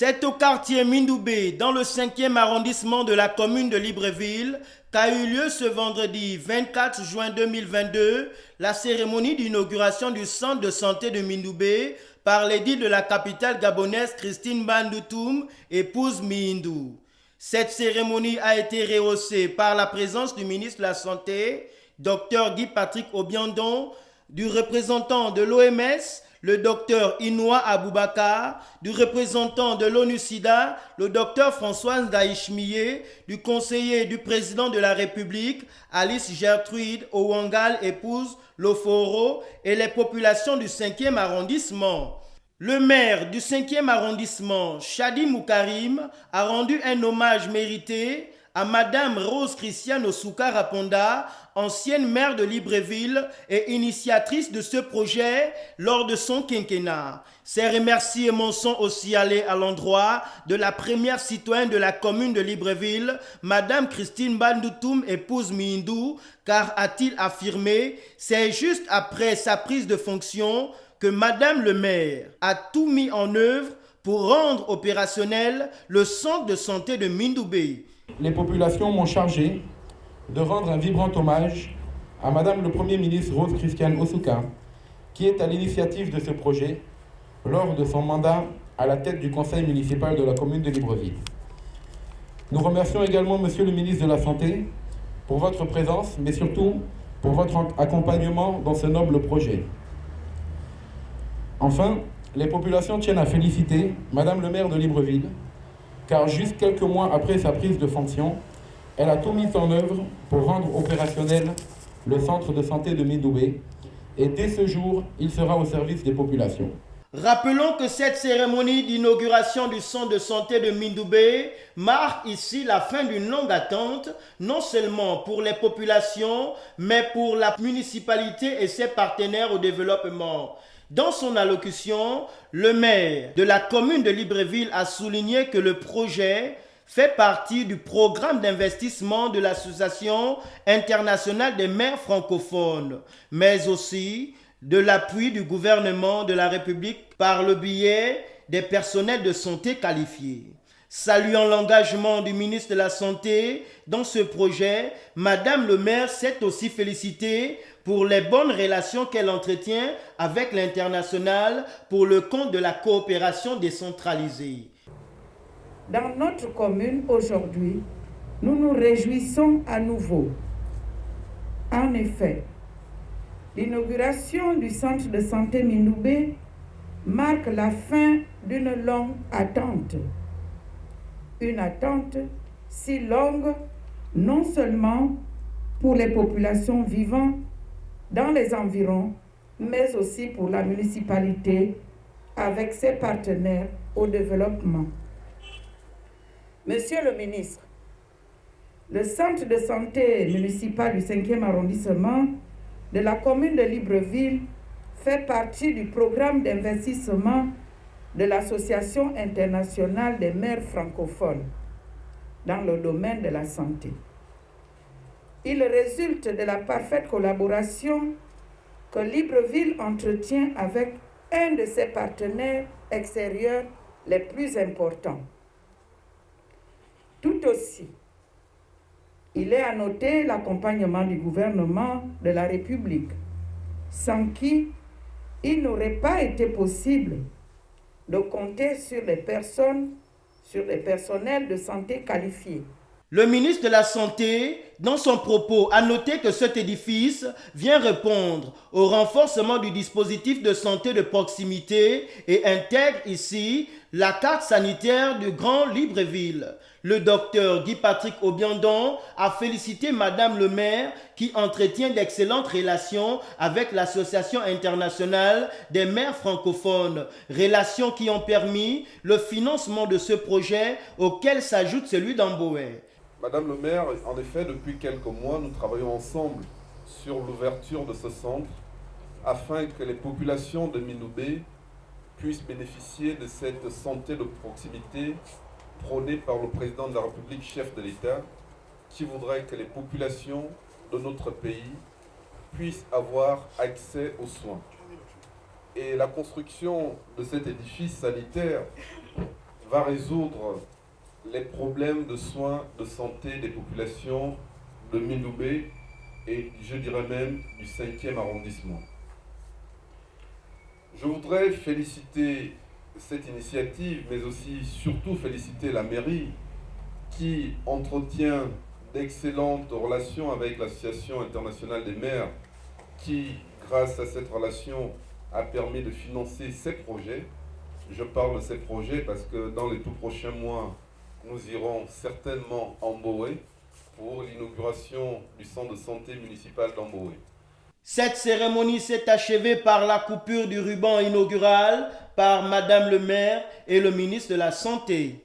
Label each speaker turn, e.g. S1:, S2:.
S1: C'est au quartier Mindoubé, dans le 5e arrondissement de la commune de Libreville, qu'a eu lieu ce vendredi 24 juin 2022 la cérémonie d'inauguration du centre de santé de Mindoubé par l'édile de la capitale gabonaise Christine Bandoutoum, épouse Mindou. Cette cérémonie a été rehaussée par la présence du ministre de la Santé, Dr Guy Patrick Obiandon, du représentant de l'OMS, le docteur Inoua Aboubakar, du représentant de l'ONU-SIDA, le docteur François Ndaïchmiye, du conseiller du président de la République, Alice Gertrude Owangal, épouse Loforo, et les populations du 5e arrondissement. Le maire du 5e arrondissement, Chadi Moukarim, a rendu un hommage mérité à Madame Rose Christiane Osuka Raponda, ancienne maire de Libreville et initiatrice de ce projet lors de son quinquennat. Ces remerciements sont aussi allés à l'endroit de la première citoyenne de la commune de Libreville, Madame Christine Bandoutoum, épouse Mindou, car, a-t-il affirmé, c'est juste après sa prise de fonction que Madame le maire a tout mis en œuvre pour rendre opérationnel le centre de santé de Mindoubé.
S2: Les populations m'ont chargé de rendre un vibrant hommage à Madame le Premier ministre Rose Christiane Osuka, qui est à l'initiative de ce projet lors de son mandat à la tête du conseil municipal de la commune de Libreville. Nous remercions également Monsieur le ministre de la Santé pour votre présence, mais surtout pour votre accompagnement dans ce noble projet. Enfin, les populations tiennent à féliciter Madame le maire de Libreville, car juste quelques mois après sa prise de fonction, elle a tout mis en œuvre pour rendre opérationnel le centre de santé de Mindoubé, et dès ce jour, il sera au service des populations.
S1: Rappelons que cette cérémonie d'inauguration du centre de santé de Mindoubé marque ici la fin d'une longue attente, non seulement pour les populations, mais pour la municipalité et ses partenaires au développement. Dans son allocution, le maire de la commune de Libreville a souligné que le projet fait partie du programme d'investissement de l'Association internationale des maires francophones, mais aussi de l'appui du gouvernement de la République par le biais des personnels de santé qualifiés. Saluant l'engagement du ministre de la Santé dans ce projet, Madame le maire s'est aussi félicitée pour les bonnes relations qu'elle entretient avec l'international pour le compte de la coopération décentralisée.
S3: Dans notre commune aujourd'hui, nous nous réjouissons à nouveau. En effet, l'inauguration du centre de santé Mindoubé marque la fin d'une longue attente. Une attente si longue non seulement pour les populations vivant dans les environs, mais aussi pour la municipalité avec ses partenaires au développement. Monsieur le ministre, le centre de santé municipal du 5e arrondissement de la commune de Libreville fait partie du programme d'investissement de l'Association internationale des maires francophones dans le domaine de la santé. Il résulte de la parfaite collaboration que Libreville entretient avec un de ses partenaires extérieurs les plus importants. Tout aussi, il est à noter l'accompagnement du gouvernement de la République, sans qui il n'aurait pas été possible de compter sur des personnels de santé qualifiés.
S1: Le ministre de la Santé, dans son propos, a noté que cet édifice vient répondre au renforcement du dispositif de santé de proximité et intègre ici la carte sanitaire du Grand Libreville. Le docteur Guy Patrick Obiandon a félicité Madame le maire qui entretient d'excellentes relations avec l'Association internationale des maires francophones, relations qui ont permis le financement de ce projet auquel s'ajoute celui d'Amboé.
S4: Madame le maire, en effet, depuis quelques mois, nous travaillons ensemble sur l'ouverture de ce centre afin que les populations de Mindoubé puissent bénéficier de cette santé de proximité prônée par le président de la République, chef de l'État, qui voudrait que les populations de notre pays puissent avoir accès aux soins. Et la construction de cet édifice sanitaire va résoudre les problèmes de soins de santé des populations de Mindoubé et je dirais même du 5e arrondissement. Je voudrais féliciter cette initiative, mais aussi surtout féliciter la mairie qui entretient d'excellentes relations avec l'Association internationale des maires qui, grâce à cette relation, a permis de financer ces projets. Je parle de ces projets parce que dans les tout prochains mois, nous irons certainement en Mboé pour l'inauguration du centre de santé municipal d'Mboé.
S1: Cette cérémonie s'est achevée par la coupure du ruban inaugural par Madame le maire et le ministre de la Santé.